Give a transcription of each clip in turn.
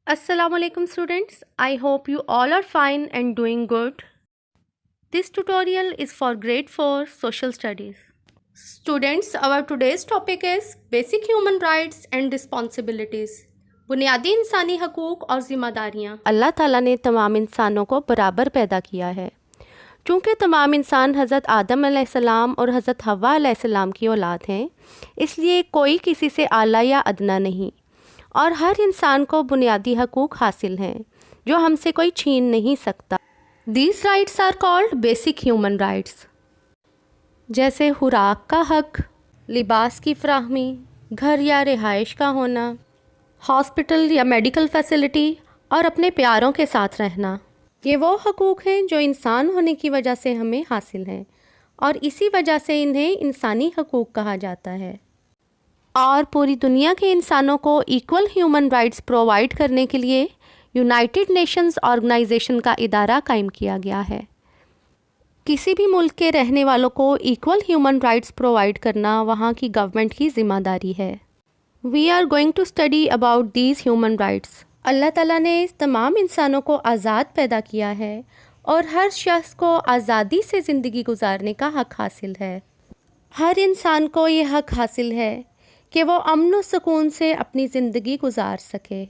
Assalamu alaikum students. I hope you all are fine and doing good. This tutorial is for grade 4 social studies. Students, our today's topic is basic human rights and responsibilities. बुनियादी इंसानी हकूक़ और ज़िम्मेदारियाँ। अल्लाह ताला ने तमाम इंसानों को बराबर पैदा किया है। चूँकि तमाम इंसान हज़रत आदम अलैहिस्सलाम और हज़रत हव्वा अलैहिस्सलाम की औलाद हैं, इसलिए कोई किसी से आला या अदना नहीं और हर इंसान को बुनियादी हकूक़ हासिल हैं जो हमसे कोई छीन नहीं सकता। These rights are called basic human rights, जैसे खुराक का हक, लिबास की फराहमी, घर या रिहाइश का होना, हॉस्पिटल या मेडिकल फैसिलिटी और अपने प्यारों के साथ रहना। ये वो हकूक़ हैं जो इंसान होने की वजह से हमें हासिल हैं और इसी वजह से इन्हें इंसानी हकूक़ कहा जाता है। और पूरी दुनिया के इंसानों को इक्वल ह्यूमन राइट्स प्रोवाइड करने के लिए यूनाइटेड नेशंस ऑर्गेनाइजेशन का इदारा कायम किया गया है। किसी भी मुल्क के रहने वालों को इक्वल ह्यूमन राइट्स प्रोवाइड करना वहाँ की गवर्नमेंट की ज़िम्मेदारी है। We are going to study about these human rights. अल्लाह ताला ने तमाम इंसानों को आज़ाद पैदा किया है और हर शख्स को आज़ादी से ज़िंदगी गुजारने का हक़ हासिल है। हर इंसान को ये हक़ हासिल है कि वो अमन व सुकून से अपनी ज़िंदगी गुजार सके।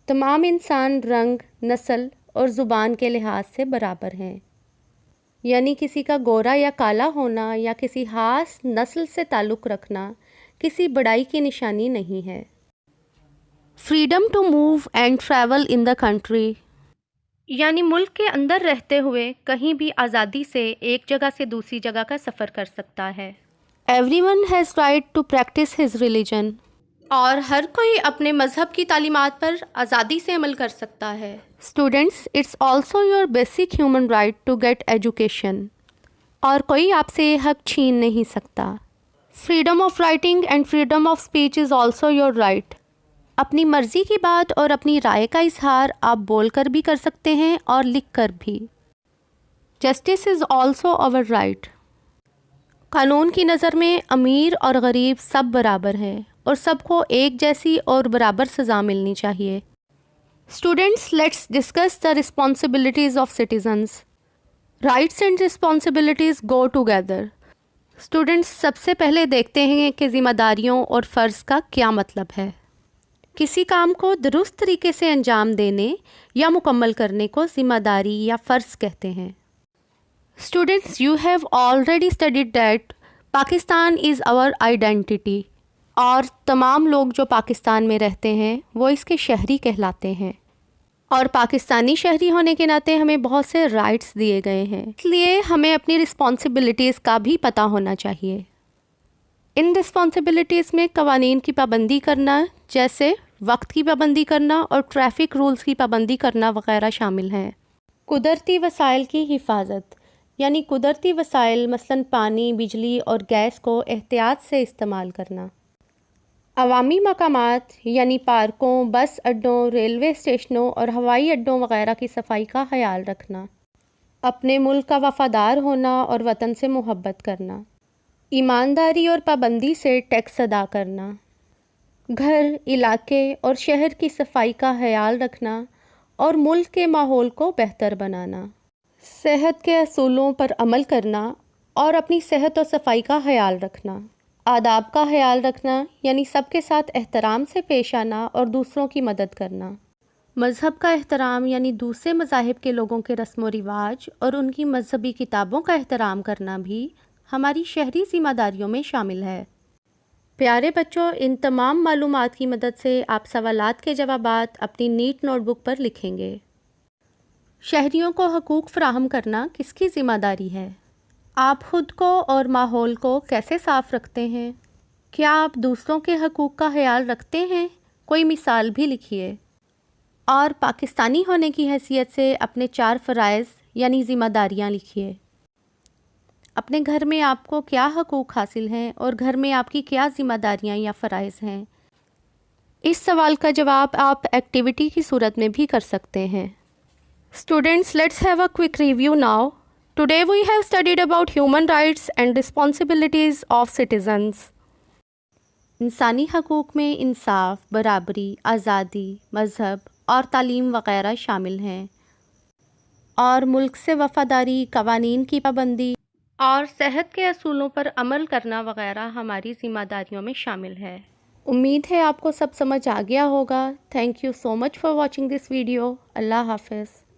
तमाम इंसान रंग, नस्ल और ज़ुबान के लिहाज से बराबर हैं, यानी किसी का गोरा या काला होना या किसी ख़ास नस्ल से ताल्लुक़ रखना किसी बड़ाई की निशानी नहीं है। Freedom to move and travel in the country, यानी मुल्क के अंदर रहते हुए कहीं भी आज़ादी से एक जगह से दूसरी जगह का सफ़र कर सकता है। Everyone has right to practice his religion, और हर कोई अपने मज़हब की तालीमात पर आज़ादी से अमल कर सकता है। Students, it's also your basic human right to get education, और कोई आपसे ये हक़ छीन नहीं सकता। Freedom of writing and freedom of speech is also your right. अपनी मर्ज़ी की बात और अपनी राय का इजहार आप बोल कर भी कर सकते हैं और लिख कर भी। Justice is also our right. कानून की नज़र में अमीर और गरीब सब बराबर हैं और सबको एक जैसी और बराबर सज़ा मिलनी चाहिए। Students, let's discuss the responsibilities of citizens. Rights and responsibilities go together. Students, सबसे पहले देखते हैं कि ज़िम्मेदारियों और फ़र्ज़ का क्या मतलब है। किसी काम को दुरुस्त तरीके से अंजाम देने या मुकम्मल करने को ज़िम्मेदारी या फ़र्ज़ कहते हैं। Students, you have already studied that Pakistan is our identity, और तमाम लोग जो पाकिस्तान में रहते हैं वो इसके शहरी कहलाते हैं और पाकिस्तानी शहरी होने के नाते हमें बहुत से राइट्स दिए गए हैं, इसलिए हमें अपनी रिस्पॉन्सिबिलिटीज़ का भी पता होना चाहिए। इन रिस्पॉन्सिबिलिटीज़ में कवानीन की पाबंदी करना, जैसे वक्त की पाबंदी करना और ट्रैफिक रूल्स की पाबंदी करना वगैरह शामिल हैं। कुदरती वसाइल की हिफाजत, यानी कुदरती वसाइल मसलन पानी, बिजली और गैस को एहतियात से इस्तेमाल करना। अवामी मकामात यानी पार्कों, बस अड्डों, रेलवे स्टेशनों और हवाई अड्डों वगैरह की सफाई का ख्याल रखना। अपने मुल्क का वफ़ादार होना और वतन से मोहब्बत करना। ईमानदारी और पाबंदी से टैक्स अदा करना। घर, इलाके और शहर की सफाई का ख्याल रखना और मुल्क के माहौल को बेहतर बनाना। सेहत के असूलों पर अमल करना और अपनी सेहत और सफाई का ख्याल रखना। आदाब का ख्याल रखना, यानी सबके साथ एहतराम से पेश आना और दूसरों की मदद करना। मज़हब का एहतराम, यानी दूसरे मज़ाहिब के लोगों के रस्म व रिवाज और उनकी मजहबी किताबों का एहतराम करना भी हमारी शहरी ज़िम्मेदारियों में शामिल है। प्यारे बच्चों, इन तमाम मालूमात की मदद से आप सवालात के जवाबात अपनी नीट नोटबुक पर लिखेंगे। शहरियों को हकूक़ फ़राहम करना किसकी ज़िम्मेदारी है? आप ख़ुद को और माहौल को कैसे साफ़ रखते हैं? क्या आप दूसरों के हकूक़ का ख्याल रखते हैं? कोई मिसाल भी लिखिए। और पाकिस्तानी होने की हैसियत से अपने 4 फ़राइज़ यानी ज़िम्मेदारियाँ लिखिए। अपने घर में आपको क्या हकूक़ हासिल हैं और घर में आपकी क्या ज़िम्मेदारियाँ या फ़राइज़ हैं? इस सवाल का जवाब आप एक्टिविटी की सूरत में भी कर सकते हैं। Students, let's have a quick review now. Today we have studied about human rights and responsibilities of citizens. इंसानी हकूक़ में इंसाफ, बराबरी, आज़ादी, मज़हब اور تعلیم وغیرہ شامل ہیں، اور ملک سے وفاداری، قوانین کی پابندی اور صحت کے اصولوں پر عمل کرنا وغیرہ ہماری ذمہ داریوں میں شامل ہے۔ امید ہے آپ کو سب سمجھ آ گیا ہوگا۔ Thank you so much for watching this video. اللہ حافظ۔